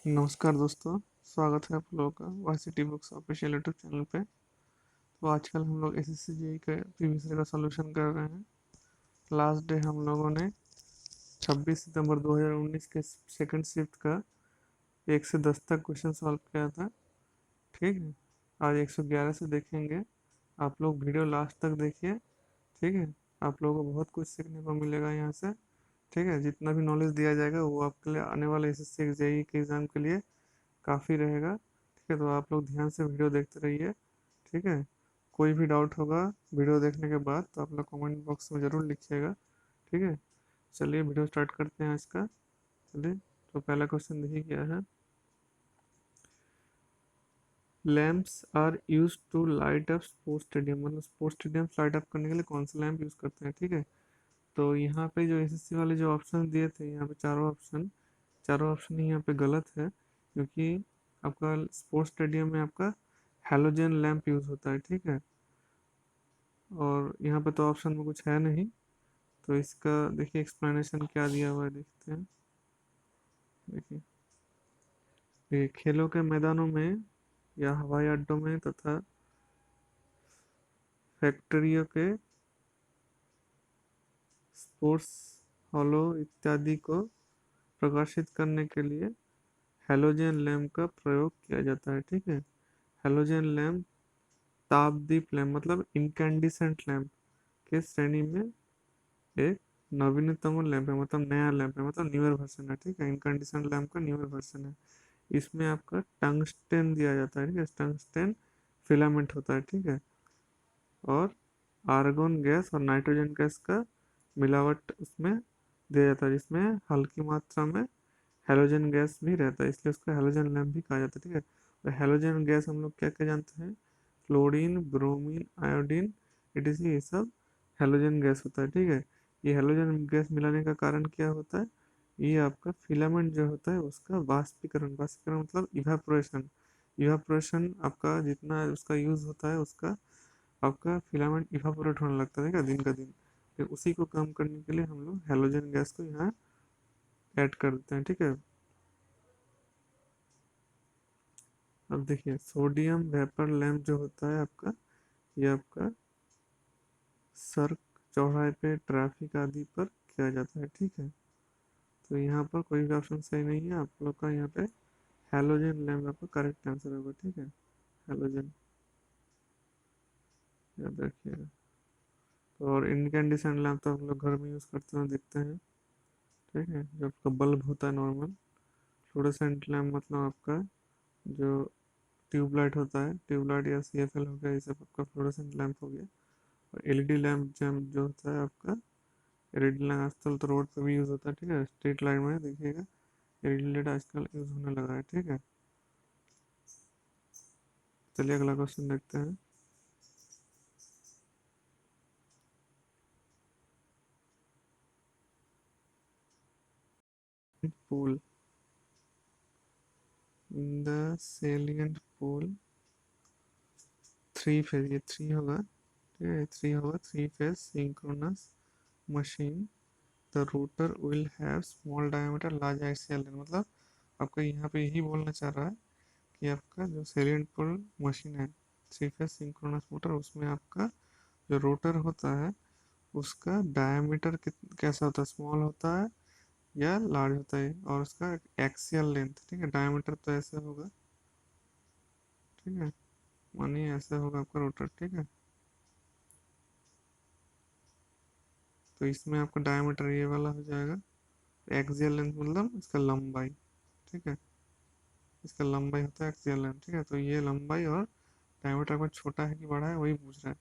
नमस्कार दोस्तों। स्वागत है आप लोगों का YCT books official YouTube channel पे। तो आजकल हम लोग एसएससी जेईई का प्रीवियस ईयर का सॉल्यूशन कर रहे हैं। लास्ट डे हम लोगों ने 26 सितंबर 2019 के सेकंड शिफ्ट का 1 से 10 तक क्वेश्चन सॉल्व किया था। ठीक है, आज 111 से देखेंगे। आप लोग वीडियो लास्ट तक देखिए। ठीक है, आप लोगों को बहुत कुछ सीखने को मिलेगा यहाँ से। ठीक है, जितना भी नॉलेज दिया जाएगा वो आपके लिए आने वाले एसएससी जेईई के एग्ज़ाम के लिए काफ़ी रहेगा। ठीक है, तो आप लोग ध्यान से वीडियो देखते रहिए। ठीक है, कोई भी डाउट होगा वीडियो देखने के बाद तो आप लोग कमेंट बॉक्स में ज़रूर लिखिएगा। ठीक है, चलिए वीडियो स्टार्ट करते हैं आज का। चलिए, तो पहला क्वेश्चन देखिए क्या है। Lamps are use to light up sports stadium, मतलब स्पोर्ट्स स्टेडियम लाइट अप करने के लिए कौन सा लैम्प यूज़ करते हैं। ठीक है, तो यहाँ पे जो एसएससी वाले जो ऑप्शन दिए थे, यहाँ पे चारों ऑप्शन ही यहाँ पे गलत है, क्योंकि आपका स्पोर्ट्स स्टेडियम में आपका हैलोजन लैंप यूज़ होता है। ठीक है, और यहाँ पे तो ऑप्शन में कुछ है नहीं, तो इसका देखिए एक्सप्लेनेशन क्या दिया हुआ है, देखते हैं। देखिए, खेलों के मैदानों में या हवाई अड्डों में तथा फैक्ट्रियों के स्पोर्ट्स हॉलों इत्यादि को प्रकाशित करने के लिए हैलोजन लैंप का प्रयोग किया जाता है। ठीक है, हैलोजन लैंप तापदीप लैंप मतलब इनकैंडिसेंट लैंप के श्रेणी में एक नवीनतम लैंप है, मतलब नया लैंप है, मतलब न्यूअर वर्जन है। ठीक है, इनकैंडिसेंट लैंप का न्यूअर वर्जन है। इसमें आपका टंगस्टेन दिया जाता है। ठीक है, टंगस्टेन फिलामेंट होता है। ठीक है, और आर्गन गैस और नाइट्रोजन गैस का मिलावट उसमें दिया जाता है, जिसमें हल्की मात्रा में हेलोजन गैस भी रहता है, इसलिए उसको हेलोजन लैंप भी कहा जाता है। ठीक है, और हेलोजन गैस हम लोग क्या क्या जानते हैं, क्लोरीन, ब्रोमीन, आयोडीन, etc, ये सब हेलोजन गैस होता है। ठीक है, ये हेलोजन गैस मिलाने का कारण क्या होता है, ये आपका फिलामेंट जो होता है उसका वाष्पीकरण, वाष्पीकरण मतलब इवापोरेशन। इवापोरेशन आपका जितना उसका यूज होता है, उसका आपका फिलामेंट इवापोरेट होने लगता है, ठीक है, दिन का दिन। फिर उसी को कम करने के लिए हम लोग हेलोजन गैस को यहाँ ऐड कर देते हैं। ठीक है, अब देखिए सोडियम वेपर लैंप जो होता है आपका, ये आपका सड़क चौराहे पे ट्रैफिक आदि पर किया जाता है। ठीक है, तो यहाँ पर कोई भी ऑप्शन सही नहीं है आप लोग का। यहाँ पे हेलोजन लैंप आपका करेक्ट आंसर होगा। ठीक है, हेलोजन याद रखिएगा। तो और इनकैंडिसेंट लैंप तो हम लोग घर में यूज़ करते हैं, देखते हैं। ठीक है, जो आपका बल्ब होता है नॉर्मल। फ्लोरेसेंट लैंप मतलब आपका जो ट्यूबलाइट होता है, ट्यूबलाइट या सीएफएल हो गया, ये सब आपका फ्लोरेसेंट लैंप हो गया। और एलईडी लैंप जो होता है आपका, एलईडी लैंप आजकल तो रोड पे भी यूज़ होता है। ठीक है, स्ट्रीट लाइट में देखिएगा एलईडी लाइट आजकल यूज़ होने लगा है। ठीक है, चलिए अगला क्वेश्चन देखते हैं। pool in the salient pool three phase, ये थ्री होगा। ठीक है, थ्री होगा, three phase synchronous machine. The rotor will have small diameter large axial length, मतलब आपका यहाँ पे यही बोलना चाह रहा है कि आपका जो सेलियंट पुल मशीन है, थ्री फेज सिंक्रोनस मोटर, उसमें आपका जो रोटर होता है उसका डायमीटर कैसा होता है, स्मॉल होता है या लार्ज होता है, और उसका एक्सियल लेंथ। ठीक है, डायमीटर तो ऐसे होगा। ठीक है, मानिए ऐसे होगा आपका रोटर। ठीक है, तो इसमें आपका डायमीटर ये वाला हो जाएगा। एक्सियल लेंथ मतलब इसका लंबाई। ठीक है, इसका लंबाई होता है एक्सियल लेंथ। ठीक है, तो ये लंबाई और डायमीटर आपका छोटा है कि बड़ा है वही पूछ रहा है।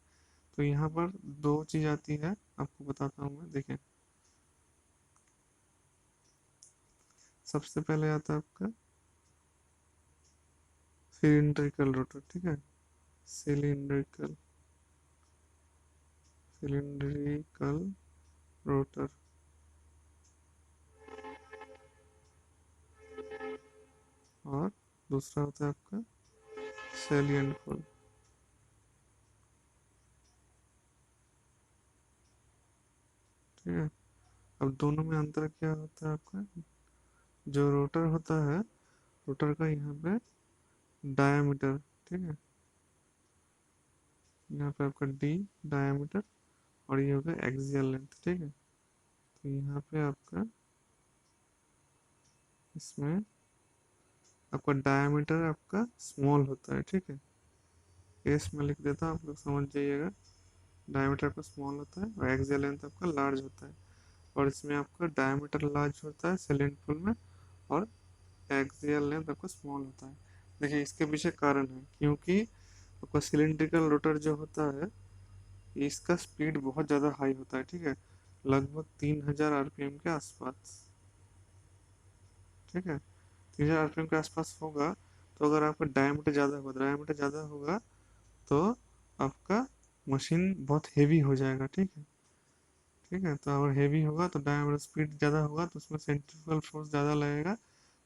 तो यहाँ पर दो चीज़ आती है, आपको बताता हूँ मैं, देखें। सबसे पहले आता है आपका सिलिंड्रिकल रोटर। ठीक है, सिलिंड्रिकल सिलिंड्रिकल रोटर। और दूसरा होता है आपका सैलिएंट पोल। ठीक है, अब दोनों में अंतर क्या होता है आपका, जो रोटर होता है रोटर का यहाँ पे डायामीटर, ठीक है, यहाँ पे आपका डी डायामीटर, और ये होगा एक्सियल लेंथ, ठीक है। तो यहाँ पे आपका इसमें आपका डायामीटर आपका स्मॉल होता है, ठीक है। केस में लिख देता हूँ, आप लोग समझ जाइएगा। डायमीटर आपका स्मॉल होता है और एक्सियल लेंथ आपका लार्ज होता है। और इसमें आपका डायमीटर लार्ज होता है सिलेंडर में, और एक्सियल लेंथ आपका स्मॉल होता है। देखिए इसके पीछे कारण है, क्योंकि आपका सिलिंड्रिकल रोटर जो होता है इसका स्पीड बहुत ज़्यादा हाई होता है, ठीक है, लगभग 3000 आरपीएम के आसपास, ठीक है। 3000 आरपीएम के आसपास होगा। तो अगर आपका डायमीटर ज़्यादा होगा तो आपका मशीन बहुत हेवी हो जाएगा, ठीक है। ठीक है, तो अगर हेवी होगा तो डायमीटर स्पीड ज़्यादा होगा तो उसमें सेंट्रीफ्यूगल फोर्स ज़्यादा लगेगा,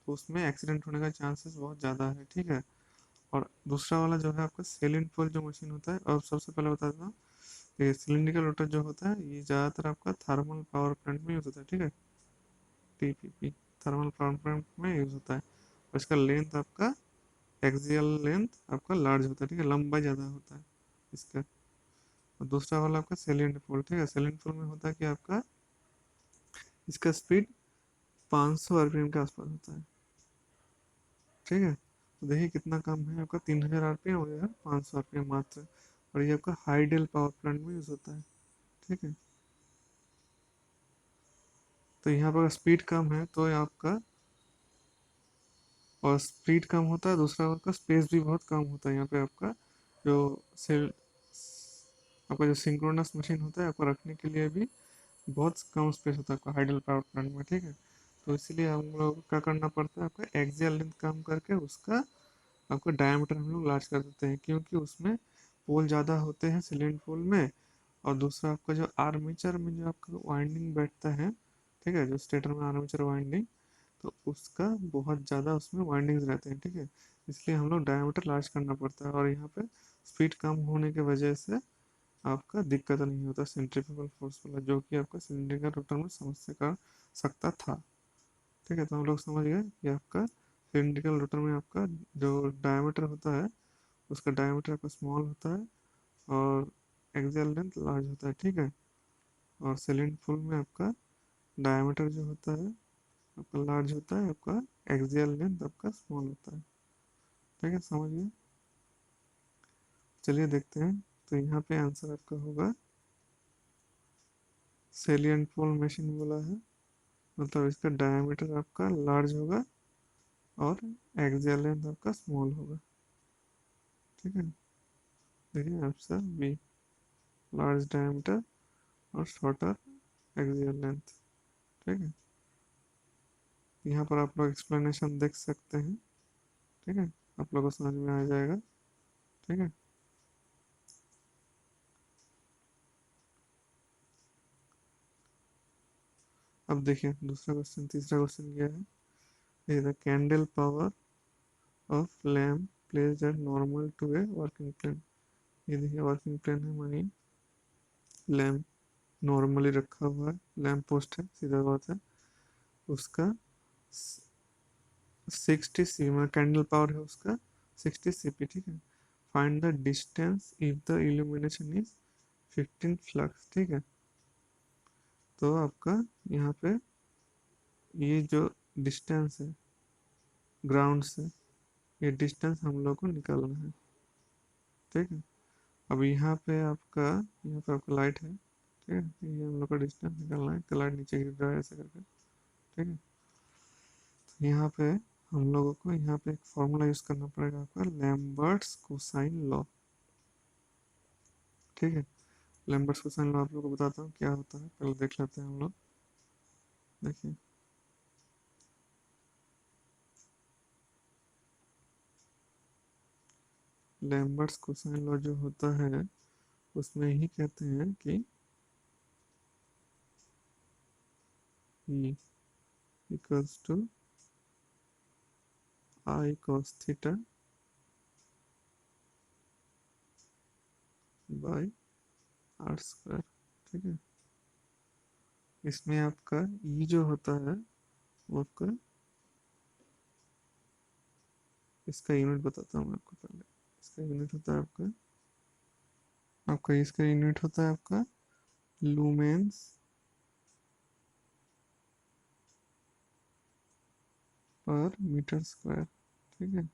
तो उसमें एक्सीडेंट होने का चांसेस बहुत ज़्यादा है, ठीक है। और दूसरा वाला जो है आपका सेलिंग पोल जो मशीन होता है, और सबसे पहले बताता हूँ, ये सिलिंड्रिकल रोटर जो होता है ये ज़्यादातर आपका थर्मल पावर प्लांट में यूज़ होता है, ठीक है, टीपीपी, थर्मल पावर प्लांट में यूज़ होता है। और इसका लेंथ आपका एक्सियल लेंथ आपका लार्ज होता है, ठीक है, लंबाई ज़्यादा होता है इसका। और दूसरा वाला आपका सेलियंट पोल, ठीक है, सेलियंट पोल में होता है कि आपका इसका स्पीड 500 आरपीएम के आसपास होता है, ठीक है। तो देखिए कितना कम है, आपका 3000 आरपीएम हो गया, 500 आरपीएम मात्र। और ये आपका हाइडल पावर प्लांट में यूज होता है, ठीक है। तो यहाँ पर स्पीड कम है तो आपका, और स्पीड कम होता है, दूसरा आपका स्पेस भी बहुत कम होता है यहाँ पे आपका, जो सेल आपका जो सिंक्रोनस मशीन होता है आपको रखने के लिए भी बहुत कम स्पेस होता है आपका हाइडल पावर प्लांट में, ठीक है। तो इसलिए हम लोग को क्या करना पड़ता है, आपका एक्सियल लेंथ कम करके उसका आपका डायमीटर हम लोग लार्ज कर देते हैं, क्योंकि उसमें पोल ज़्यादा होते हैं सिलेंडर पोल में। और दूसरा आपका जो आर्मेचर में जो आपका वाइंडिंग बैठता है, ठीक है, जो स्टेटर में आर्मेचर वाइंडिंग, तो उसका बहुत ज़्यादा उसमें वाइंडिंग्स रहते हैं, ठीक है। इसलिए हम लोग डायमीटर लार्ज करना पड़ता है, और यहाँ पे स्पीड कम होने की वजह से आपका दिक्कत नहीं होता सेंट्रीफ्यूगल फोर्स वाला, जो कि आपका सिलेंडर रोटर में समस्या कर सकता था, ठीक है। तो हम लोग समझ गए कि आपका सिलिंड्रिकल रोटर में आपका जो डायमीटर होता है उसका डायमीटर आपका स्मॉल होता है, और एक्सियल लेंथ लार्ज होता है, ठीक है। और सिलेंडर फुल में आपका डायमीटर जो होता है आपका लार्ज होता है, आपका एक्सियल लेंथ आपका स्मॉल होता है, ठीक है, समझ गए। चलिए देखते हैं। तो यहाँ पे आंसर आपका होगा सेलियंट पोल मशीन बोला है, मतलब इसका डायमीटर आपका लार्ज होगा और एक्सियल लेंथ आपका स्मॉल होगा, ठीक है। देखिए ऑप्शन बी, लार्ज डायमीटर और शॉर्टर एक्सियल लेंथ, ठीक है। यहाँ पर आप लोग एक्सप्लेनेशन देख सकते हैं, ठीक है, आप लोगों को समझ में आ जाएगा, ठीक है। अब देखिए दूसरा क्वेश्चन, तीसरा क्वेश्चन क्या है, ये the candle power of lamp placed at normal to a working plane. ये देखिए वर्किंग प्लेन है, मानिए लैम्प नॉर्मली रखा हुआ है, लैम्प पोस्ट है, सीधा बात है, उसका 60 सी कैंडल पावर है उसका 60 सीपी, ठीक है। Find the distance if the illumination is 15 flux, ठीक है। तो आपका यहाँ पे ये जो डिस्टेंस है ग्राउंड से, ये डिस्टेंस हम लोग को निकालना है, ठीक है। अब यहाँ पे आपका लाइट है, ठीक है, ये हम लोग का डिस्टेंस निकालना है, तो लाइट नीचे गिर रहा है ऐसे करके, ठीक है। तो यहाँ पे हम लोगों को यहाँ पे एक फॉर्मूला यूज करना पड़ेगा आपका लैम्बर्ट्स कोसाइन लॉ, ठीक है। लैम्बर्ट्स कोसाइन लॉ आप लोग को बताता हूँ क्या होता है, पहले देख लेते हैं हम लोग। देखिए लैम्बर्ट्स कोसाइन लॉ जो होता है उसमें ही कहते हैं कि E equals to I cos theta by R square, ठीक है। इसमें आपका E जो होता है वो आपका इसका यूनिट बताता हूँ मैं आपको पहले। इसका यूनिट होता है आपका आपका इसका यूनिट होता है आपका लूमेंस पर मीटर स्क्वायर। ठीक है।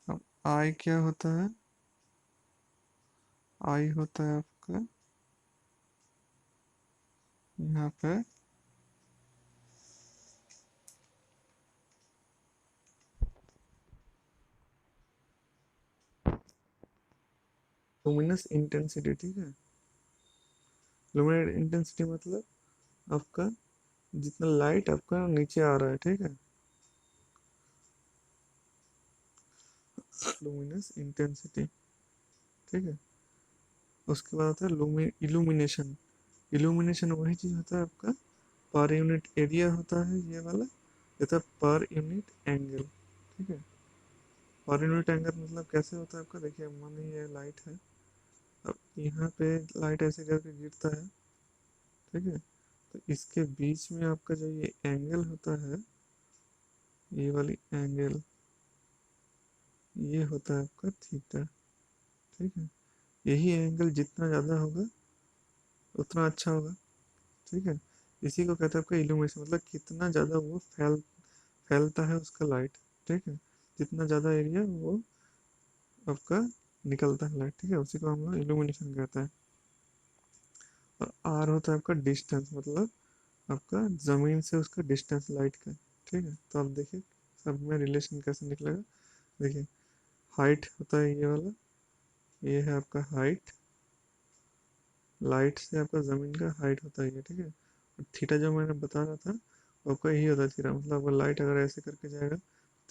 अब आई क्या होता है? आई होता है आपका यहाँ पे लुमिनस इंटेंसिटी। ठीक है। लुमिनस इंटेंसिटी मतलब आपका जितना लाइट आपका नीचे आ रहा है। ठीक है। Luminous intensity. ठीक है। उसके बाद आता है इल्यूमिनेशन। इल्यूमिनेशन वही चीज होता है आपका पर यूनिट एरिया होता है ये वाला, ये था पर यूनिट एंगल। ठीक है। पर यूनिट एंगल मतलब कैसे होता है आपका, देखिए मान लीजिए ये लाइट है, अब यहाँ पे लाइट ऐसे करके गिरता है। ठीक है। तो इसके बीच में आपका जो ये एंगल होता है, ये वाली एंगल, ये होता है आपका थीटा। ठीक है। यही एंगल जितना ज़्यादा होगा उतना अच्छा होगा। ठीक है। इसी को कहते हैं आपका इल्यूमिनेशन, मतलब कितना ज़्यादा वो फैलता है उसका लाइट। ठीक है। जितना ज़्यादा एरिया वो आपका निकलता है लाइट। ठीक है। उसी को हम लोग इल्यूमिनेशन कहते हैं। और आर होता है आपका डिस्टेंस, मतलब आपका ज़मीन से उसका डिस्टेंस लाइट का। ठीक है। तो आप देखिए सब में रिलेशन कैसे निकलेगा। देखिए हाइट होता है ये वाला, ये है आपका हाइट, लाइट से आपका ज़मीन का हाइट होता है ये। ठीक है। और थीटा जो मैंने बता रहा था वो आपका यही होता है थीटा, मतलब आपका लाइट अगर ऐसे करके जाएगा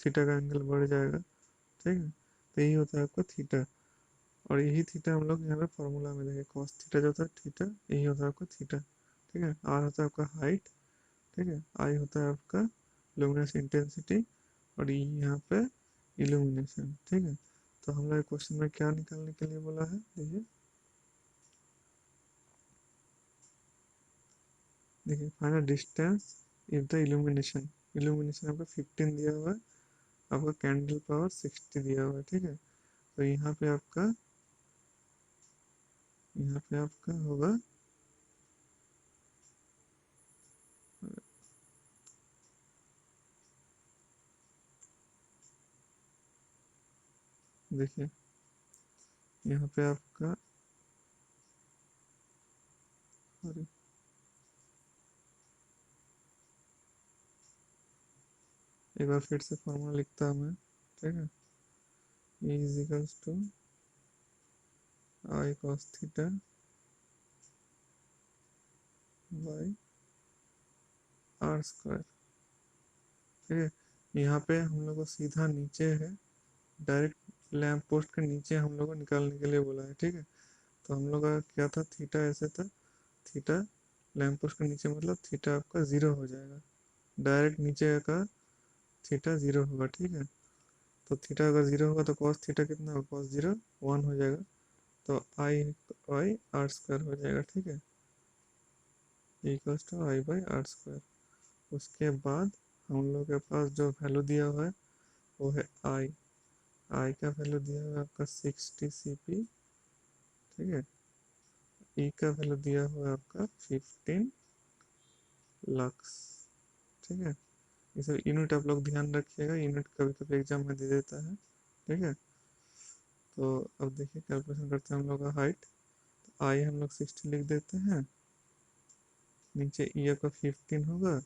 थीटा का एंगल बढ़ जाएगा। ठीक है। तो यही होता है आपका थीटा। और यही थीटा हम लोग यहाँ पे फॉर्मूला में देखें, कॉस थीटा जो होता है थीटा, यही होता है आपका थीटा। ठीक है। आर होता है आपका हाइट। ठीक है। आई होता है आपका लुमिनस इंटेंसिटी। और ये यहाँ पे इल्यूमिनेशन। ठीक है। तो हम लोग क्वेश्चन में क्या निकालने के लिए बोला है, देखिए देखिए find distance if the illumination. Illumination आपका 15 दिया हुआ है, आपका कैंडल पावर 60 दिया हुआ है। ठीक है। तो यहाँ पे आपका होगा, देखिए यहाँ पे आपका, सॉरी एक बार फिर से फॉर्मूला लिखता हूँ मैं। ठीक है। E is equals to I cos theta by R square. ठीक है। यहाँ पे हम लोग को सीधा नीचे है, डायरेक्ट लैंप पोस्ट के नीचे हम लोग को निकालने के लिए बोला है। ठीक है। तो हम लोग का क्या था, थीटा ऐसे था, थीटा लैंप पोस्ट के नीचे मतलब थीटा आपका जीरो हो जाएगा, डायरेक्ट नीचे का थीटा जीरो होगा। ठीक है। तो थीटा अगर जीरो होगा तो कॉस थीटा कितना होगा, कॉस जीरो 1 हो जाएगा। तो आई आई आर स्क्वायर हो जाएगा। ठीक है। Equals to I by R square. उसके बाद हम लोग के पास जो वैल्यू दिया हुआ है वो है आई। आई का वैल्यू दिया हुआ है आपका 60 CP। ठीक है। ई का वैल्यू दिया हुआ है आपका 15 लक्स। ठीक है। ये सब यूनिट आप लोग ध्यान रखिएगा, यूनिट कभी कभी एग्जाम में दे देता है। ठीक है। तो अब देखिए कैलकुलेशन करते हैं हम लोग का हाइट। तो आई हम लोग 60 लिख देते हैं, नीचे ई आपका 15 होगा,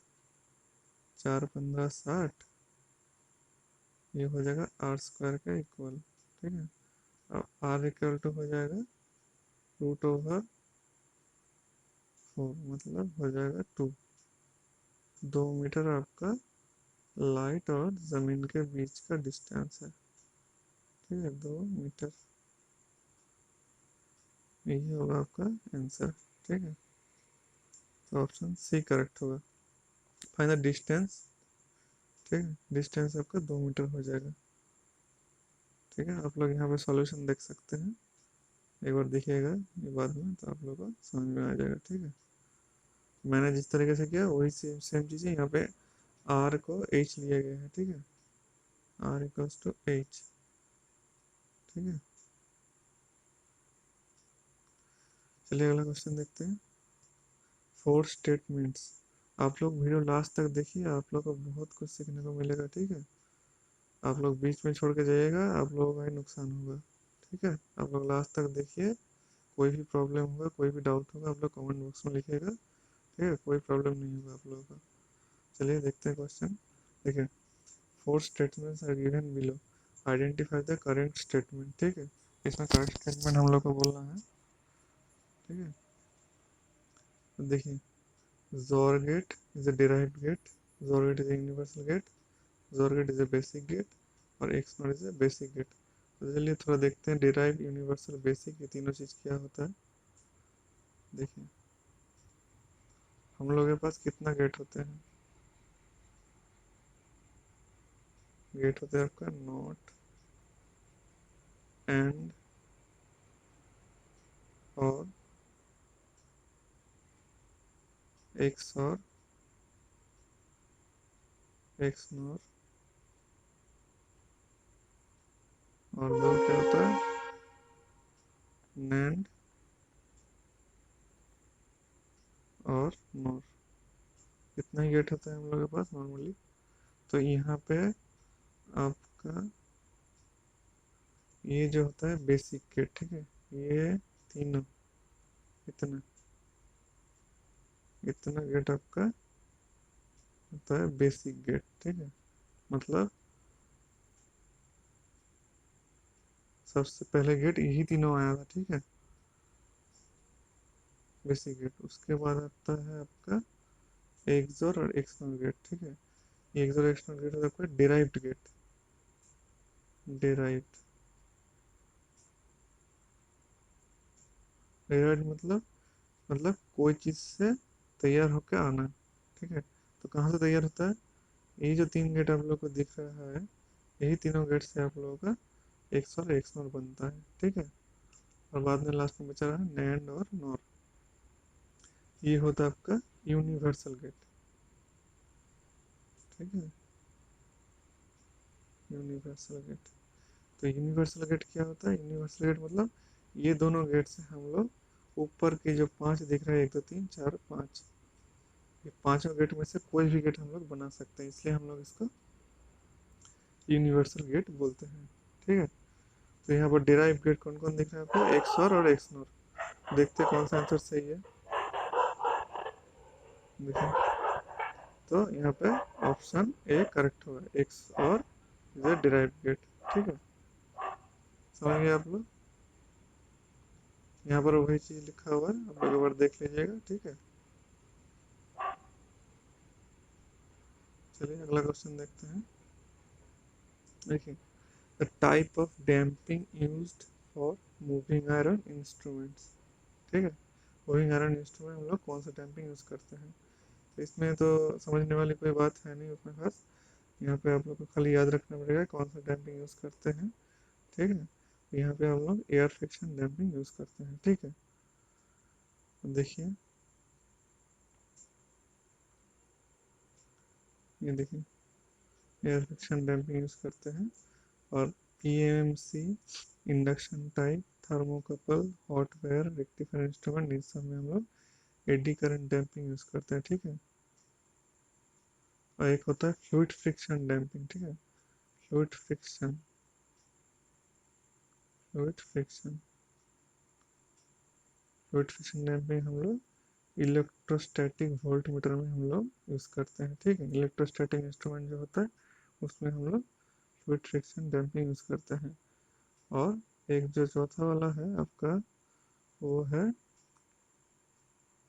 4 15 60, ये हो जाएगा आर स्क्वायर का इक्वल। ठीक है। अब आर इक्वल टू हो जाएगा √4, मतलब हो जाएगा 2 मीटर आपका लाइट और जमीन के बीच का डिस्टेंस है। ठीक है। 2 मीटर, यही होगा आपका आंसर। ठीक है। तो ऑप्शन सी करेक्ट होगा। Find the distance. ठीक है। डिस्टेंस आपका 2 मीटर हो जाएगा। ठीक है। आप लोग यहाँ पे सॉल्यूशन देख सकते हैं, एक बार देखिएगा ये बाद में तो आप लोग को समझ में आ जाएगा। ठीक है। मैंने जिस तरीके से किया वही सेम सेम चीज़ें यहाँ पे आर को एच लिया गया है। ठीक है। R equals to H. ठीक है, चलिए अगला क्वेश्चन देखते हैं। Four statements. आप लोग वीडियो लास्ट तक देखिए, आप लोग को बहुत कुछ सीखने को मिलेगा। ठीक है, आप लोग बीच में छोड़ के जाइएगा, आप लोगों का ही नुकसान होगा। ठीक है, आप लोग लास्ट तक देखिए। कोई भी प्रॉब्लम होगा, कोई भी डाउट होगा, आप लोग कमेंट बॉक्स में लिखिएगा। ठीक है, कोई प्रॉब्लम नहीं होगा आप लोगों का। चलिए देखते हैं क्वेश्चन। देखिए, four statements are given below, identify the correct statement. ठीक है, इसमें करेक्ट स्टेटमेंट हम लोग को बोलना है। ठीक है, तो देखिए, XOR gate is a derived gate, जोर gate is a universal gate, जोर gate is a basic gate, और X NOT is a basic gate. तो चलिए थोड़ा देखते हैं डिराइव, यूनिवर्सल, बेसिक, ये तीनों चीज़ क्या होता है। देखिए, हम लोग के पास कितना गेट होते हैं। गेट होता है आपका नॉट, एंड, और, एक्स और, एक्स नॉर, और दो क्या होता है, नैंड और नॉर। इतना ही गेट होता है हम लोग के पास नॉर्मली। तो यहाँ पे आपका ये जो होता है बेसिक गेट। ठीक है, ये तीनों, इतना इतना गेट आपका होता है बेसिक गेट। ठीक है, मतलब सबसे पहले गेट यही तीनों आया था। ठीक है, बेसिक गेट। उसके बाद आता है आपका एक्सोर और एक्सटर्नल गेट। ठीक है, ये एक्सोर एक्सटर्नल गेट होता है आपका डिराइव्ड गेट। डिराइव्ड, डिराइव्ड मतलब कोई चीज़ से तैयार होकर आना। ठीक है, तो कहाँ से तैयार होता है, यही जो तीन गेट आप लोग को दिख रहा है, यही तीनों गेट से आप लोगों का एक्स और एक्स नॉर बनता है। ठीक है, और बाद में लास्ट में बचा रहा है नैंड और नॉर। ये होता है आपका यूनिवर्सल गेट। ठीक है, यूनिवर्सल गेट। तो यूनिवर्सल गेट क्या होता है, यूनिवर्सल गेट मतलब ये दोनों गेट से हम लोग ऊपर के जो पांच दिख रहे हैं, एक दो तीन चार पाँच, ये पांचों गेट में से कोई भी गेट हम लोग बना सकते हैं, इसलिए हम लोग इसको यूनिवर्सल गेट बोलते हैं। ठीक है, तो यहाँ पर डिराइव गेट कौन कौन दिख रहा है आपको, एक्स और एक्स नॉर। देखते हैं कौन सा आंसर सही है। देखिए, तो यहाँ पे ऑप्शन ए करेक्ट होगा, एक्स और इज ए डिराइव गेट। ठीक है, समझ गए आप लोग। यहाँ पर वही चीज लिखा हुआ है, आप लोग एक बार देख लीजिएगा। ठीक है, चलिए अगला क्वेश्चन देखते हैं। देखिए, the type of damping used for moving iron instruments. ठीक है, मूविंग आयरन इंस्ट्रूमेंट हम लोग कौन सा डैम्पिंग यूज करते हैं। तो इसमें तो समझने वाली कोई बात है नहीं उतना खास। यहाँ पे आप लोग को खाली याद रखना पड़ेगा कौन सा डैम्पिंग यूज करते हैं। ठीक है, यहाँ पे हम लोग एयर फ्रिक्शन डैम्पिंग यूज करते हैं। ठीक है, तो देखिए, ये देखिए, एयर फ्रिक्शन डैम्पिंग यूज करते हैं। और PMC, induction type, thermocouple, hot wire, rectifier instrument, इन सब में हम लोग एडी करंट डैम्पिंग यूज करते हैं। ठीक है, और एक होता है फ्लूइड फ्रिक्शन डैम्पिंग। ठीक है, fluid friction, fluid friction, fluid friction damping हम लोग इलेक्ट्रोस्टैटिक वोल्ट मीटर में हम लोग यूज करते हैं। ठीक है, इलेक्ट्रोस्टैटिक इंस्ट्रूमेंट जो होता है उसमें हम लोग फ्लूइड फ्रिक्शन डैम्पिंग यूज करते हैं। और एक जो चौथा वाला है आपका, वो है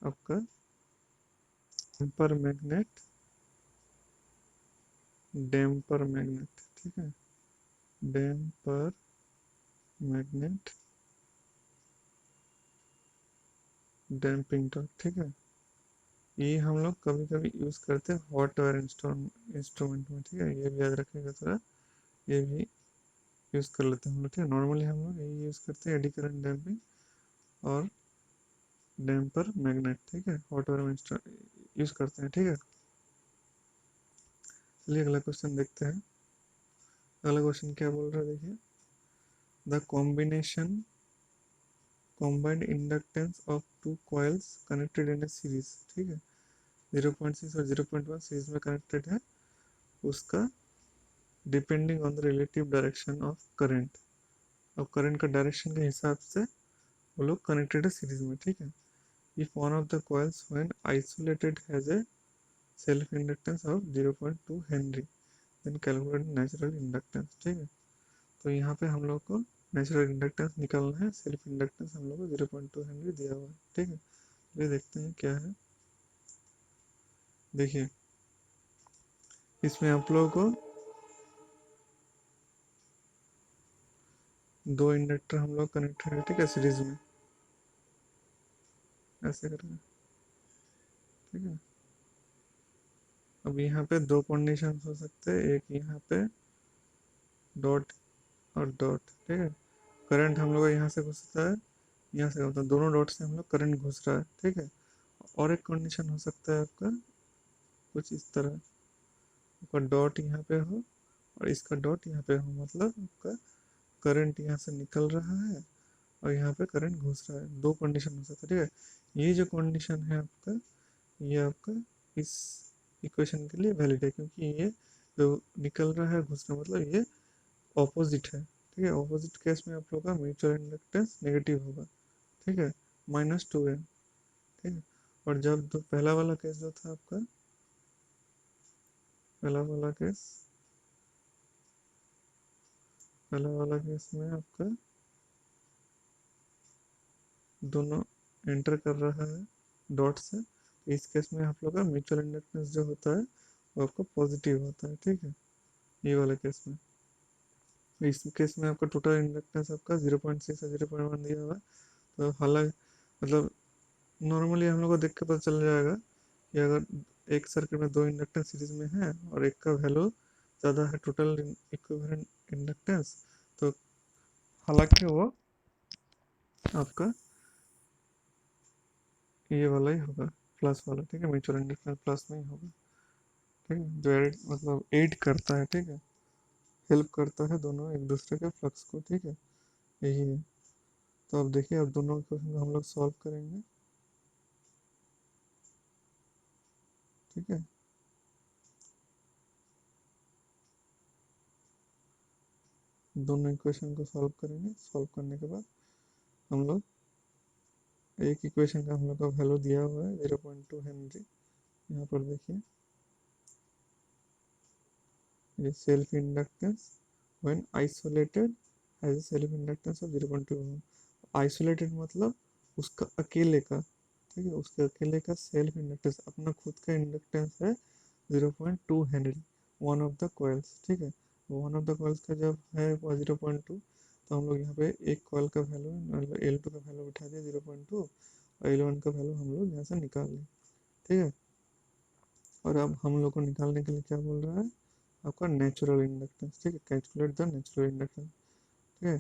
आपका डैम्पर मैग्नेट, डैम्पर मैग्नेट। ठीक है, डैम्पर मैग्नेट डैम्पिंग टॉर्क। ठीक है, ये हम लोग कभी कभी यूज करते हैं हॉट वायर इंस्ट्रूमेंट में। ठीक है, ये भी याद रखिएगा थोड़ा, ये भी यूज कर लेते हैं हम लोग। ठीक है, नॉर्मली हम लोग यही यूज करते हैं, एडी करंट डैम्पिंग और डैम्पर मैग्नेट। ठीक है, हॉट वायर में यूज करते हैं। ठीक है, चलिए अगला क्वेश्चन देखते हैं। अगला क्वेश्चन क्या बोल रहा है देखिए, the combination combined inductance of two coils connected in a series, ठीक है, 0.6 और 0.1 सीरीज में कनेक्टेड है, उसका depending on the relative direction of current, अब करंट का डायरेक्शन के हिसाब से वो लोग कनेक्टेड है सीरीज में, ठीक है। If one of the coils when isolated has a self inductance of 0.2 henry then calculate natural inductance, ठीक है। तो यहाँ पे हम लोग को नेचुरल इंडक्टेंस निकालना है, सेल्फ इंडक्टेंस हम लोग को 0.2 हेनरी दिया हुआ है, ठीक है। ये देखते हैं क्या है, देखिए इसमें आप लोगों को दो इंडक्टर हम लोग कनेक्टेड है, ठीक है, सीरीज में ऐसे करके, ठीक है। अब यहाँ पे दो कंडीशन हो सकते हैं, एक यहाँ पे डॉट और डॉट, ठीक है। करंट हम लोग यहाँ से घुसता है, यहाँ से होता है, दोनों डॉट से हम लोग करंट घुस रहा है, ठीक है। और एक कंडीशन हो सकता है आपका कुछ इस तरह, आपका डॉट यहाँ पे हो और इसका डॉट यहाँ पे हो, मतलब आपका करंट यहाँ से निकल रहा है और यहाँ पे करंट घुस रहा है, दो कंडीशन हो सकता है, ठीक है। ये जो कंडीशन है आपका, ये आपका इस इक्वेशन के लिए वैलिड है, क्योंकि ये जो निकल रहा है घुस रहा है, मतलब ये ऑपोजिट है, ठीक है। ऑपोजिट केस में आप लोग का म्यूचुअल इंडक्टेंस नेगेटिव होगा, ठीक है, -2n, ठीक है। और जब तो पहला वाला केस जो था आपका, पहला वाला केस पहला वाला केस में आपका दोनों एंटर कर रहा है डॉट से, तो इस केस में आप लोग का म्यूचुअल इंडक्टेंस जो होता है वो आपका पॉजिटिव होता है, ठीक है, ये वाले केस में। इस केस में आपका टोटल इंडक्टेंस आपका 0.6 और 0.1 दिया हुआ है, तो हालांकि मतलब नॉर्मली हम लोग को देख के पता चल जाएगा कि अगर एक सर्किट में दो इंडक्टेंस सीरीज में है और एक का वैल्यू ज़्यादा है टोटल इक्विवेलेंट इंडक्टेंस, तो हालांकि वो आपका ये वाला ही होगा, प्लस वाला, ठीक है, म्यूचुअल इंडक्टेंस प्लस में ही होगा, ठीक है, जो एड मतलब एड करता है, ठीक है, हेल्प करता है दोनों एक दूसरे के फ्लक्स को, ठीक है, यही है। तो अब देखिए, अब दोनों क्वेश्चन को हम लोग सॉल्व करेंगे, ठीक है। दोनों इक्वेशन को सॉल्व करेंगे, सॉल्व करने के बाद हम लोग एक इक्वेशन का हम लोग का वैल्यू दिया हुआ है 0.2 हेनरी, यहाँ पर देखिए ये self inductance when isolated has a self inductance of 0.2 ohm. Isolated मतलब उसका अकेले का, ठीक है, उसके अकेले का सेल्फ इंडक्टेंस अपना खुद का इंडक्टेंस है 0.2 Henry, one of the coils, ठीक है। वन ऑफ द कॉइल्स का जब है वो 0.2, तो हम लोग यहाँ पे एक कॉइल का वैल्यू मतलब L2 का वैल्यू उठा दिया 0.2 और L1 का वैल्यू हम लोग यहाँ से निकाल लें, ठीक है। और अब हम लोग को निकालने के लिए क्या बोल रहा है, आपका नेचुरल इंडक्टेंस, ठीक है, कैलकुलेट द नेचुरल इंडक्टेंस, ठीक है।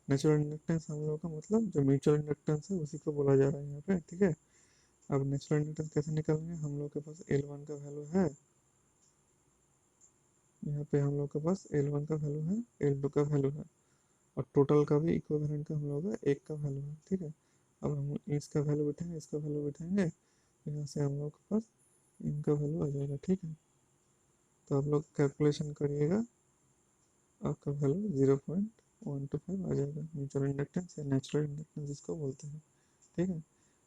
नेचुरल इंडक्टेंस हम लोग का मतलब जो म्यूचुअल इंडक्टेंस है उसी को बोला जा रहा है यहाँ पे, ठीक है। अब नेचुरल इंडक्टेंस कैसे निकालेंगे, हम लोग के पास L1 का वैल्यू है, यहाँ पे हम लोग के पास L1 का वैल्यू है, L2 का वैल्यू है, और टोटल का भी इक्विवेलेंट का हम लोग का एक का वैल्यू है, ठीक है। अब हम इसका वैल्यू बिठाएंगे, इसका वैल्यू बिठाएंगे, तो यहाँ से हम लोग के पास इनका वैल्यू आ जाएगा, ठीक है। तो आप लोग कैलकुलेशन करिएगा, आपका वैल्यू 0.125 आ जाएगा, म्यूचुअल इंडक्टेंस या नेचुरल इंडक्टेंस जिसको बोलते हैं, ठीक है।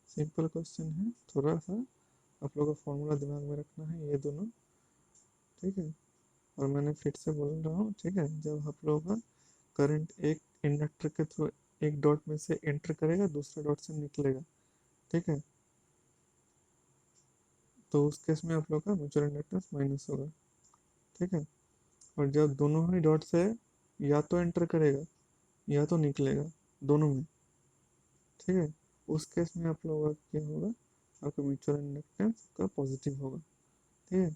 सिंपल क्वेश्चन है, थोड़ा सा आप लोग का फॉर्मूला दिमाग में रखना है ये दोनों, ठीक है। और मैंने फिर से बोल रहा हूँ, ठीक है, जब आप लोगों का करंट एक इंडक्टर के थ्रू एक डॉट में से एंटर करेगा, दूसरे डॉट से निकलेगा, ठीक है, तो उस केस में आप लोग का म्यूचुअल इंडक्टेंस माइनस होगा, ठीक है। और जब दोनों ही डॉट से या तो एंटर करेगा या तो निकलेगा, दोनों में, ठीक है, उस केस में आप लोगों का क्या होगा, आपका म्यूचुअल इंडक्टेंस का पॉजिटिव होगा, ठीक है।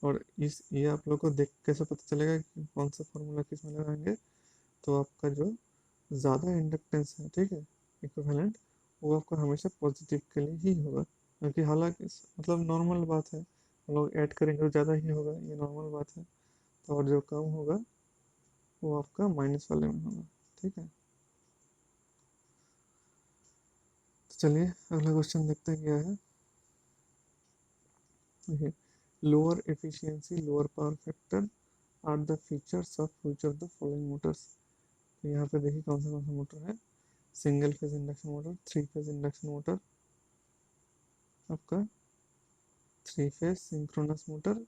और इस ये आप लोग को देख कैसे पता चलेगा कि कौन सा फॉर्मूला किस में लगाएंगे, तो आपका जो ज़्यादा इंडक्टेंस है, ठीक है, इक्विवेलेंट, वो आपका हमेशा पॉजिटिव के लिए ही होगा, क्योंकि हालांकि मतलब नॉर्मल बात है, हम लोग ऐड करेंगे तो ज़्यादा ही होगा, ये नॉर्मल बात है। और जो कम होगा वो आपका माइनस वाले में होगा, ठीक है। तो चलिए अगला क्वेश्चन देखते हैं क्या है। देखिए, lower efficiency lower power factor are the features of which of the following motors. तो यहाँ पे देखिए कौन सा मोटर है। Single phase induction motor, three phase induction motor, आपका थ्री फेज सिंक्रोनस मोटर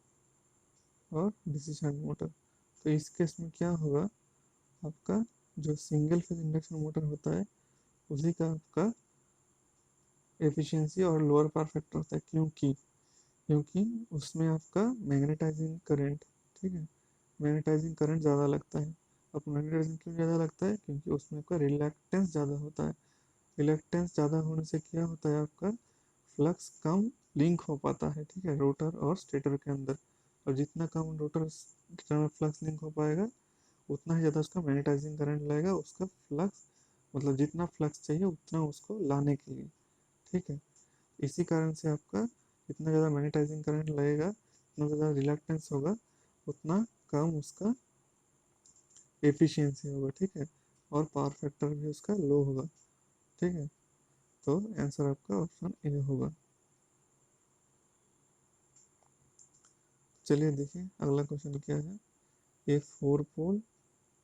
और डीसी शंट मोटर। तो इस केस में क्या होगा, आपका जो सिंगल फेज इंडक्शन मोटर होता है उसी का आपका एफिशिएंसी और लोअर पावर फैक्टर होता है। क्योंकि उसमें आपका मैग्नेटाइजिंग करंट, ठीक है, मैग्नेटाइजिंग करंट ज़्यादा लगता है। अब मैग्नेटाइजिंग क्यों ज़्यादा लगता है, क्योंकि उसमें आपका रिलैक्टेंस ज़्यादा होता है। रिलैक्टेंस ज़्यादा होने से क्या होता है, आपका फ्लक्स कम लिंक हो पाता है, ठीक है, रोटर और स्टेटर के अंदर। और जितना कम रोटर स्टेटर में फ्लक्स लिंक हो पाएगा उतना ही ज़्यादा उसका मैग्नेटाइजिंग करंट लगेगा, उसका फ्लक्स मतलब जितना फ्लक्स चाहिए उतना उसको लाने के लिए, ठीक है। इसी कारण से आपका जितना ज़्यादा मैग्नेटाइजिंग करंट लगेगा उतना ज़्यादा रिलैक्टेंस होगा, उतना कम उसका एफिशिएंसी होगा, ठीक है, और पावर फैक्टर भी उसका लो होगा, ठीक है। तो आंसर आपका ऑप्शन ए होगा। चलिए देखिए अगला क्वेश्चन क्या है। ए 4 पोल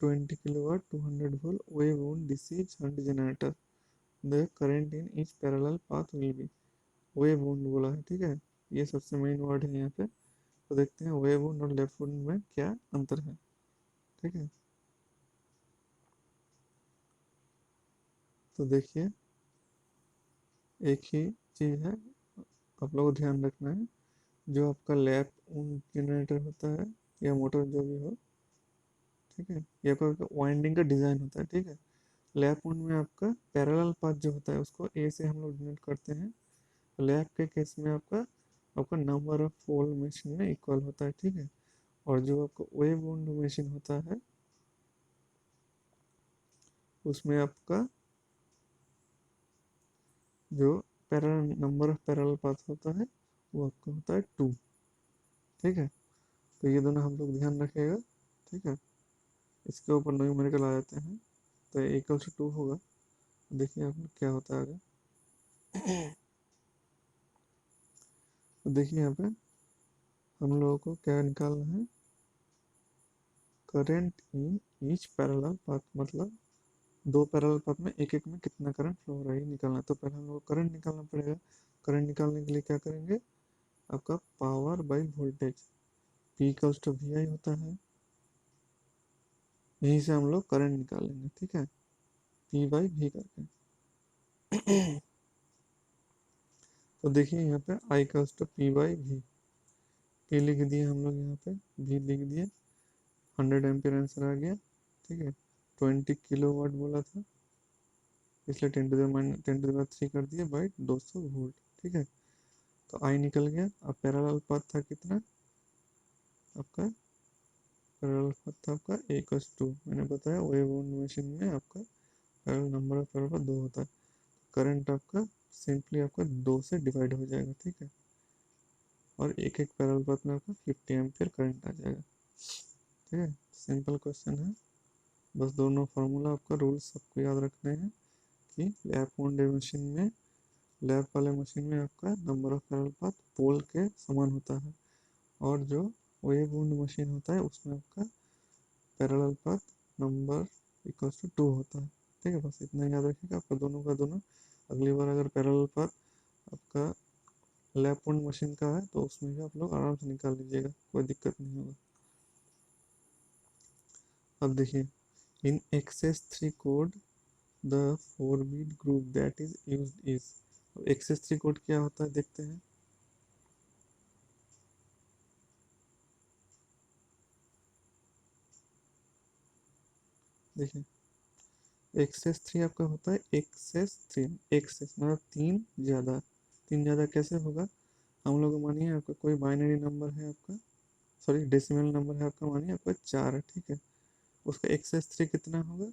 20 kilowatt 200 volt wave wound DC shunt generator, the current in each parallel path will be. Wave wound बोला है, ठीक है, ये सबसे मेन वर्ड है यहाँ पे। तो देखते हैं वेव वुंड और लेफ्ट वुंड में क्या अंतर है, ठीक है। तो देखिए एक ही चीज़ है, आप लोगों को ध्यान रखना है। जो आपका लैप जनरेटर होता है या मोटर जो भी हो, ठीक है, या कोई वाइंडिंग का डिज़ाइन होता है, ठीक है। लैप वुंड में आपका पैरेलल पाथ जो होता है उसको ए से हम लोग डिनोट करते हैं। लैप के केस में आपका आपका नंबर ऑफ पोल मशीन में इक्वल होता है, ठीक है। और जो आपका वेव वुंड मशीन होता है उसमें आपका जो parallel number of parallel path होता है वो आपका होता है 2, ठीक है। तो ये दोनों हम लोग ध्यान रखिएगा, ठीक है। इसके ऊपर न्यूमेरिकल आ जाते हैं। तो इक्वल टू 2 होगा। देखिए आप लोग क्या होता है आगे। तो देखिए यहाँ पे हम लोगों को क्या निकालना है, current in each parallel path, मतलब दो पैरेलल पाथ में एक एक में कितना करंट फ्लो हो रहा है ये निकालना है। तो पहले हम लोग को करंट निकालना पड़ेगा। करंट निकालने के लिए क्या करेंगे, आपका power by voltage, P equals to V I होता है। यहीं से हम लोग करंट निकालेंगे, ठीक है, पी बाई वी करके। तो देखिए यहाँ पे I equals to P by V, P लिख दिए हम लोग, यहाँ पे वी लिख दिए। 100 एम्पियर आंसर आ गया, ठीक है। 20 किलोवाट बोला था इसलिए 10 टू द 3 कर दिए बाई 200 वोल्ट, ठीक है। तो आई निकल गया। अब पैरेलल पाथ था कितना आपका, पैरेलल पाथ था आपका a = 2। मैंने बताया वेव वुंड मशीन में आपका parallel number of parallel path 2 होता है। करंट आपका सिंपली आपका 2 से डिवाइड हो जाएगा, ठीक है। और एक एक पैरेलल पाथ में आपका 50 एम्पियर करंट आ जाएगा, ठीक है। सिंपल क्वेश्चन है, बस दोनों फार्मूला आपका रूल्स सबको याद रखने हैं कि लैप वुंड मशीन में, लैप वाले मशीन में आपका नंबर ऑफ पैरेलल पाथ पोल के समान होता है, और जो वेव वुंड मशीन होता है उसमें आपका parallel path number equals to 2 होता है, ठीक है। बस इतना याद रखिएगा आपका दोनों का दोनों। अगली बार अगर पैरेलल पाथ आपका लैप वुंड मशीन का है तो उसमें भी आप लोग आराम से निकाल लीजिएगा, कोई दिक्कत नहीं होगा। अब देखिए, in excess 3 code the 4 bit group that is used is. Excess 3 code क्या होता है देखते हैं। देखिए एक्सेस 3 आपका होता है एक्सेस 3, एक्सेस मतलब तीन ज़्यादा। तीन ज़्यादा कैसे होगा, हम लोग मानिए आपका कोई बाइनरी नंबर है आपका, सॉरी डेसिमल नंबर है आपका, मानिए आपका 4 है, ठीक है। उसका एक्सेस 3 कितना होगा,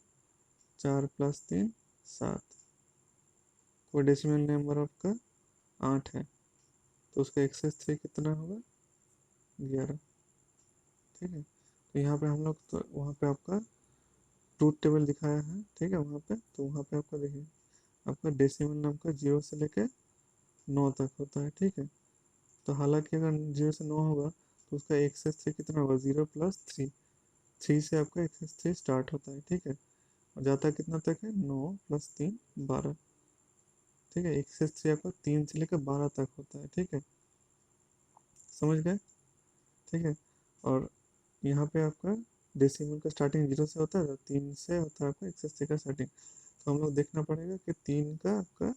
4 + 3 = 7। कोई डेसिमल नंबर आपका 8 है तो उसका एक्सेस 3 कितना होगा, 11, ठीक है। तो यहाँ पे हम लोग तो वहाँ पे आपका ट्रूथ टेबल दिखाया है, ठीक है। वहाँ पे तो वहाँ पे आपका देखिए आपका डेसिमल नाम का 0 से लेके 9 तक होता है, ठीक है। तो हालांकि अगर 0 से 9 होगा तो उसका एक्सेस 3 कितना होगा, 0 प्लस 3, 3 से आपका एक्सेस 3 स्टार्ट होता है, ठीक है। और जाता कितना तक है, 9 प्लस 3 12, ठीक है। एक्सेस 3 आपका 3 से लेकर 12 तक होता है, ठीक है, समझ गए, ठीक है। और यहाँ पे आपका डेसिमल का स्टार्टिंग 0 से होता है, तो 3 से होता है आपका एक्सेस 3 का स्टार्टिंग। तो हम लोग देखना पड़ेगा कि 3 का आपका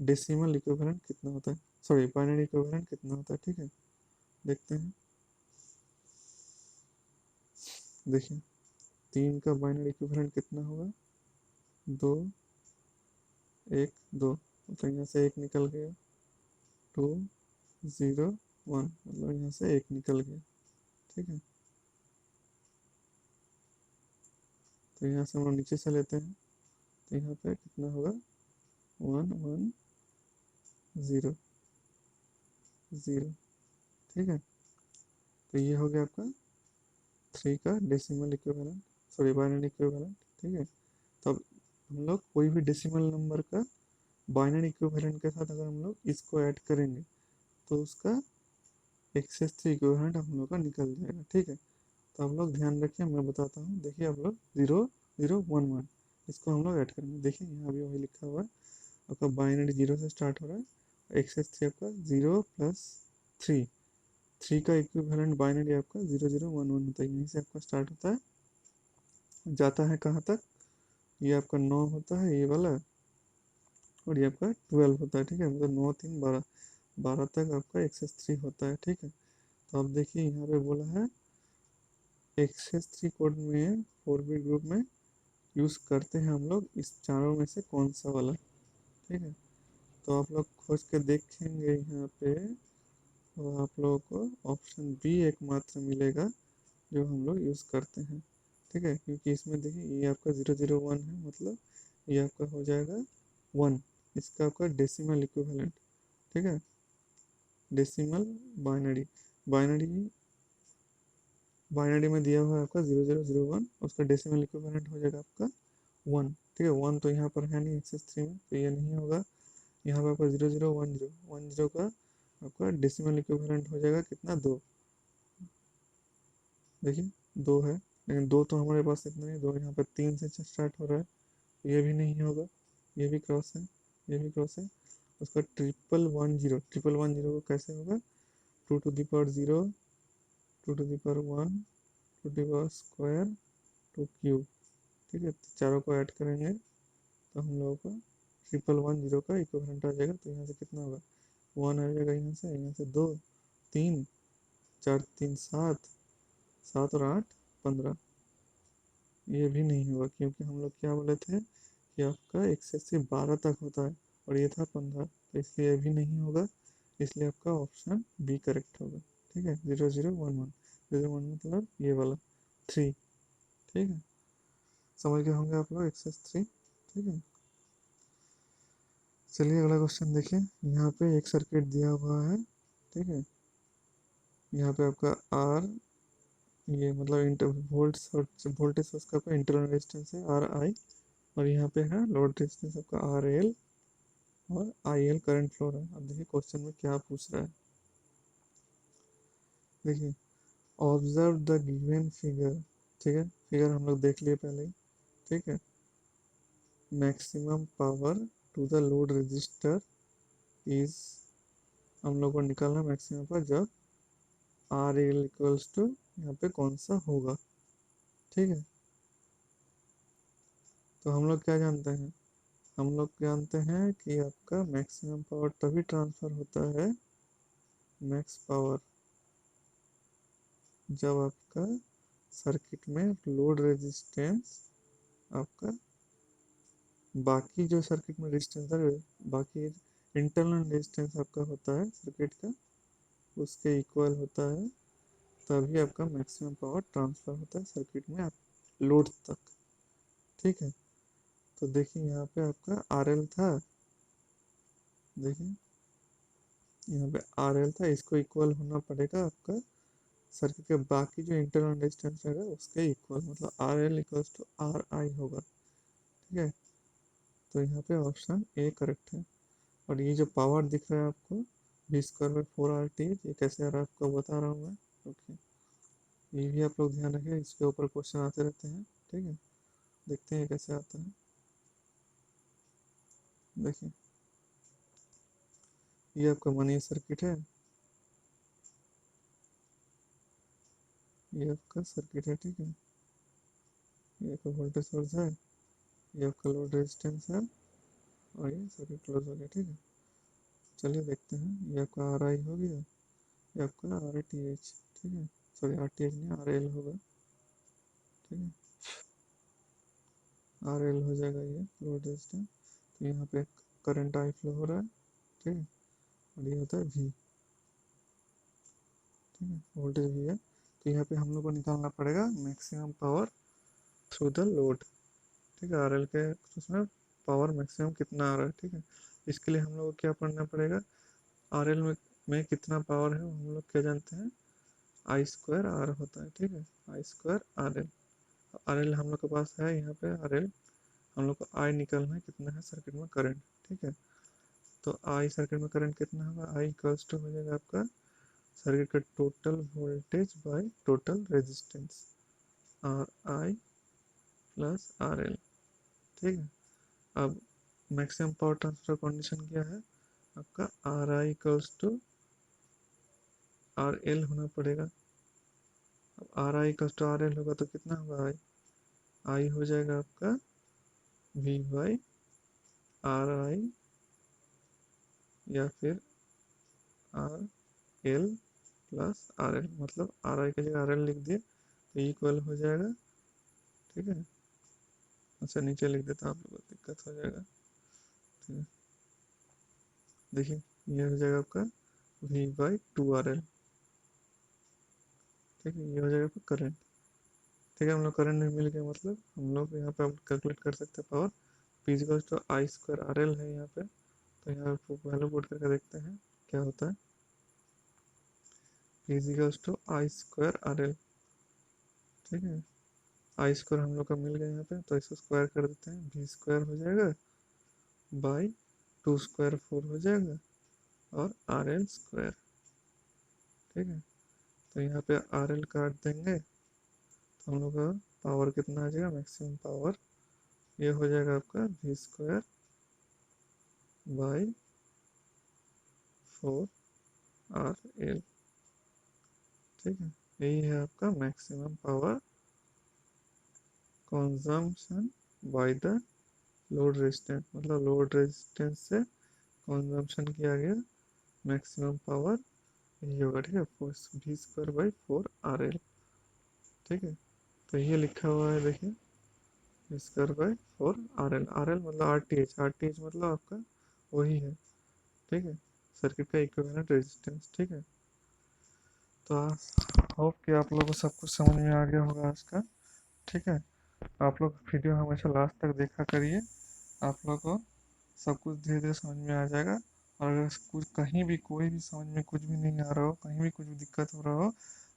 डेसिमल इक्विवेलेंट कितना होता है, सॉरी बाइनरी इक्विवेलेंट कितना होता है, ठीक है। देखते हैं, देखिए 3 का बाइनरी इक्विवेलेंट कितना होगा, 2 1 2, मतलब यहाँ से एक निकल गया, 2 0 1, मतलब यहाँ से एक निकल गया, ठीक है। तो यहाँ से हम लोग नीचे से लेते हैं, तो यहाँ पे कितना होगा, 1 1 0 0, ठीक है। तो ये हो गया आपका 3 का decimal equivalent, sorry binary equivalent, ठीक है। तो अब हम लोग कोई भी डेसिमल नंबर का बाइनरी इक्विवेलेंट के साथ अगर हम लोग इसको ऐड करेंगे तो उसका एक्सेस 3 इक्विवेलेंट हम लोग का निकल जाएगा, ठीक है। तो आप लोग ध्यान रखिए, मैं बताता हूँ, देखिए आप लोग 0 0 1 1 इसको हम लोग ऐड करेंगे, देखिए यहाँ भी वही लिखा हुआ है, आपका बाइनरी 0 से स्टार्ट हो रहा है, एक्सेस 3 आपका 0 प्लस 3, 3 का इक्विवेलेंट बाइनरी आपका 0 0 1 1 होता है, यहीं से आपका स्टार्ट होता है, जाता है कहाँ तक, ये आपका 9 होता है ये वाला, और ये आपका 12 होता है, ठीक है। मतलब 9 3 12, 12 तक आपका एक्सेस 3 होता है, ठीक है। तो अब देखिए यहाँ पे बोला है एक्सेस 3 कोड में 4 बिट ग्रुप में यूज़ करते हैं हम लोग इस चारों में से कौन सा वाला, ठीक है। तो आप लोग खोज के देखेंगे यहाँ पे, तो आप लोगों को ऑप्शन बी एकमात्र मिलेगा जो हम लोग यूज़ करते हैं, ठीक है। क्योंकि इसमें देखिए ये आपका 0 0 1 है, मतलब ये आपका हो जाएगा 1, इसका आपका डेसिमल इक्विवेलेंट, ठीक है। डेसिमल बाइनरी, बाइनरी बाइनरी में दिया हुआ है आपका 0 0 0 1, उसका डेसिमल इक्विवेलेंट हो जाएगा आपका 1, ठीक है। 1 तो यहाँ पर है नहीं एक्सेस 3 में, तो ये नहीं होगा। यहाँ पर आपका 0 0 1 0 1 0 का आपका डेसिमल इक्विवेलेंट हो जाएगा कितना, 2, देखिए 2 है, लेकिन 2 तो हमारे पास इतना नहीं, 2 यहाँ पर 3 से स्टार्ट हो रहा है, तो ये भी नहीं होगा, ये भी क्रॉस है, ये भी क्रॉस है। उसका 1 1 0, 1 1 0 कैसे होगा, 2 to the power 0, 2 to the power 1, 2 to the power square, 2 cube, ठीक है। तो चारों को ऐड करेंगे तो हम लोगों का 1 1 1 0 का इक्विवेलेंट आ जाएगा। तो यहाँ से कितना होगा, 1 आ जाएगा, यहाँ से 2 3 4 3 7, 7 और 8 15, ये भी नहीं होगा, क्योंकि हम लोग क्या बोले थे कि आपका एक्सेस से 12 तक होता है और ये था 15, तो इसलिए ये भी नहीं होगा, इसलिए आपका ऑप्शन बी करेक्ट होगा, ठीक है। 0 0 1 1, 0 1 मतलब ये वाला 3, ठीक है। समझ गए होंगे आप लोग एक्सेस 3, ठीक है। चलिए अगला क्वेश्चन देखिए, यहाँ पे एक सर्किट दिया हुआ है, ठीक है। यहाँ पे आपका आर, ये मतलब इंटर वोल्टेज सोर्स का आपका इंटरनल रेजिस्टेंस है आर आई, और यहाँ पे है लोड रेजिस्टेंस आपका आर एल, और आई एल करंट फ्लो है। अब देखिए क्वेश्चन में क्या पूछ रहा है, देखिए ऑब्जर्व द गिवन फिगर, ठीक है। फिगर हम लोग देख लिए पहले ही, ठीक है। Maximum power to the load register is, हम लोग को निकालना मैक्सिमम पावर जब आर एल इक्वल्स टू यहाँ पे कौन सा होगा, ठीक है। तो हम लोग क्या जानते हैं, हम लोग जानते हैं कि आपका मैक्सिमम पावर तभी ट्रांसफर होता है, मैक्स पावर, जब आपका सर्किट में लोड रेजिस्टेंस आपका बाकी जो सर्किट में रेजिस्टेंस है, बाकी इंटरनल रेजिस्टेंस आपका होता है सर्किट का, उसके इक्वल होता है, तभी आपका मैक्सिमम पावर ट्रांसफर होता है सर्किट में आप लोड तक, ठीक है। तो देखिए यहाँ पे आपका आर एल था, देखिए यहाँ पे आर एल था, इसको इक्वल होना पड़ेगा आपका सर्किट के बाकी जो इंटरनल रेजिस्टेंस रहेगा उसके इक्वल, मतलब R L equals to R I होगा। ठीक है, तो यहाँ पे ऑप्शन ए करेक्ट है। और ये जो पावर दिख रहा है आपको V²/4RT, ये कैसे आ रहा है आपको बता रहा हूँ मैं। ओके, ये भी आप लोग ध्यान रखिए, इसके ऊपर क्वेश्चन आते रहते हैं। ठीक है, देखते हैं कैसे आता है। देखिए, ये आपका मनी सर्किट है, ये आपका सर्किट है। ठीक है, ये आपका वोल्टेज सोर्स है, ये आपका लोड रेजिस्टेंस है, और ये सर्किट क्लोज हो गया। ठीक है, चलिए देखते हैं। ये आपका आर आई हो गया, ये आपका आर टी एच। ठीक है, सॉरी आर टी एच नहीं, आर एल होगा। ठीक है, आर एल हो जाएगा ये लोड रेजिस्टेंस। तो यहाँ पे करंट आई फ्लो हो रहा है। ठीक है, और ये होता है वी। ठीक है, वोल्टेज वी है। तो यहाँ पे हम लोग को निकालना पड़ेगा maximum power through the load. ठीक है, आर एल के उसमें पावर मैक्सिमम कितना आ रहा है। ठीक है, इसके लिए हम लोग को क्या पढ़ना पड़ेगा, आर एल में कितना पावर है हम लोग क्या जानते हैं, I² R होता है। ठीक है, I²RL। आर एल हम लोग के पास है, यहाँ पे आर एल हम लोग को आई निकालना है, कितना है सर्किट में करंट। ठीक है, तो आई सर्किट में करंट कितना होगा, आई इक्वल्स टू हो जाएगा आपका सर्किट का total voltage by total resistance, are I plus R L. ठीक है, अब मैक्सिमम पावर ट्रांसफर कंडीशन क्या है आपका, R I equals to R L होना पड़ेगा। अब R I equals to R L होगा तो कितना होगा, आई आई हो जाएगा आपका वी बाई आर आई, या फिर R L plus R L, मतलब आर आई की जगह आर एल लिख दिए तो इक्वल हो जाएगा। ठीक है, अच्छा नीचे लिख देता हूँ, आप लोगों को दिक्कत हो जाएगा। ठीक है, देखिए ये हो जाएगा आपका V/2RL। ठीक है, ये हो जाएगा आपका करंट। ठीक है, हम लोग करंट नहीं मिल गया, मतलब हम लोग यहाँ पे कैलकुलेट कर सकते हैं पावर। P=I²RL है यहाँ पे, तो यहाँ पे वैल्यू पुट करके देखते हैं क्या होता है। P=I²RL। ठीक है, I² हम लोग का मिल गया यहाँ पे, तो इसको स्क्वायर कर देते हैं, V² हो जाएगा बाई 2²4 हो जाएगा, और RL²। ठीक है, तो यहाँ पे RL काट देंगे तो हम लोग का पावर कितना आ जाएगा, मैक्सिमम पावर ये हो जाएगा आपका V²/4RL। ठीक है, यही है आपका maximum power consumption by the load resistance, मतलब लोड रेजिस्टेंस से कंजम्पशन किया गया मैक्सिमम पावर यही होगा। ठीक है, V²/4RL। ठीक है, तो ये लिखा हुआ है, देखिए V²/4RL। RL मतलब RTH मतलब आपका वही है। ठीक है, सर्किट का इक्विवेलेंट रेजिस्टेंस। ठीक है, तो होप कि आप लोगों को सब कुछ समझ में आ गया होगा आज का। ठीक है, आप लोग वीडियो हमेशा लास्ट तक देखा करिए, आप लोग को सब कुछ धीरे धीरे समझ में आ जाएगा। और अगर कुछ कहीं भी कोई भी समझ में कुछ भी नहीं आ रहा हो, कहीं भी कुछ भी दिक्कत हो रहा हो,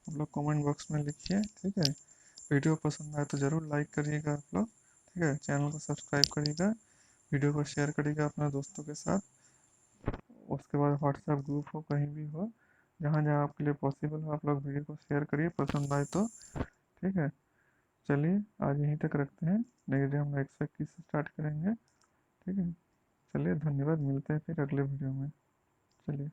आप लोग कमेंट बॉक्स में लिखिए। ठीक है, वीडियो पसंद आए तो ज़रूर लाइक करिएगा आप लोग। ठीक है, चैनल को सब्सक्राइब करिएगा, वीडियो को शेयर करिएगा अपने दोस्तों के साथ। उसके बाद व्हाट्सएप ग्रुप हो, कहीं भी हो, जहाँ जहाँ आपके लिए पॉसिबल हो, आप लोग वीडियो को शेयर करिए पसंद आए तो। ठीक है, चलिए आज यहीं तक रखते हैं, नेक्स्ट डे हम 121 से स्टार्ट करेंगे। ठीक है, चलिए धन्यवाद, मिलते हैं फिर अगले वीडियो में। चलिए।